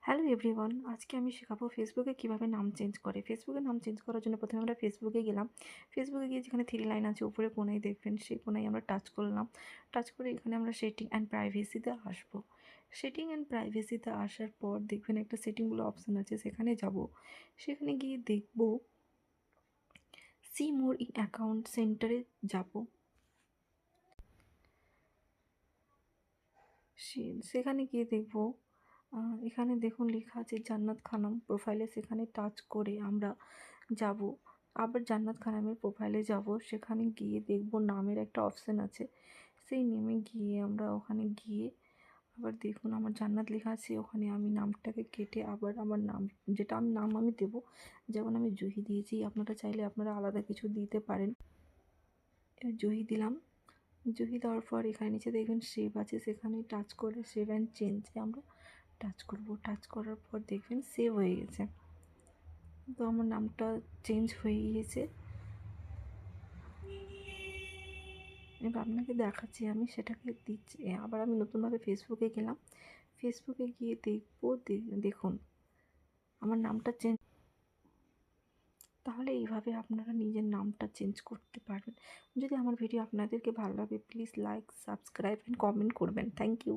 Hello everyone, আজকে আমি শেখাবো ফেসবুকে কীভাবে নাম চেঞ্জ করে। ফেসবুকে নাম চেঞ্জ করার জন্য প্রথমে আমরা ফেসবুকে গেলাম। ফেসবুকে গিয়ে যেখানে থ্রি লাইন আছে উপরে কোণায় দেখবেন, সেই কোণায় আমরা টাচ করলাম। টাচ করে এখানে আমরা সেটিং অ্যান্ড প্রাইভেসিতে আসবো। সেটিং অ্যান্ড প্রাইভেসিতে আসার পর দেখবেন একটা সেটিংগুলো অপশান আছে, সেখানে যাব। সেখানে গিয়ে দেখব সি মোর ইন অ্যাকাউন্ট সেন্টারে যাব। সেখানে গিয়ে দেখব এখানে দেখুন লেখা আছে জান্নাত খানম প্রোফাইলে, সেখানে টাচ করে আমরা যাব। আবার জান্নাত খানমের প্রোফাইলে যাব, সেখানে গিয়ে দেখব নামের একটা অপশান আছে, সেই নেমে গিয়ে আমরা ওখানে গিয়ে আবার দেখুন আমার জান্নাত লেখা আছে, ওখানে আমি নামটাকে কেটে আবার আমার নাম যেটা আমি দেবো, যেমন আমি জুহি দিয়েছি, আপনারা চাইলে আপনারা আলাদা কিছু দিতে পারেন। জুহি দিলাম। জুহি দেওয়ার পর এখানে নিচে দেখবেন সেভ আছে, সেখানে টাচ করে সেভ অ্যান্ড চেঞ্জে আমরা টাচ করব। টাচ করার পর দেখবেন সেভ হয়ে গেছে, তো আমার নামটা চেঞ্জ হয়ে গিয়েছে। এবার আপনাকে দেখাচ্ছি, আমি সেটাকে দিচ্ছি। আবার আমি নতুনভাবে ফেসবুকে গেলাম। ফেসবুকে গিয়ে দেখবো, দেখুন আমার নামটা চেঞ্জ। তাহলে এইভাবে আপনারা নিজের নামটা চেঞ্জ করতে পারবেন। যদি আমার ভিডিও আপনাদেরকে ভালো লাগে, please like, subscribe and comment করবেন। Thank you.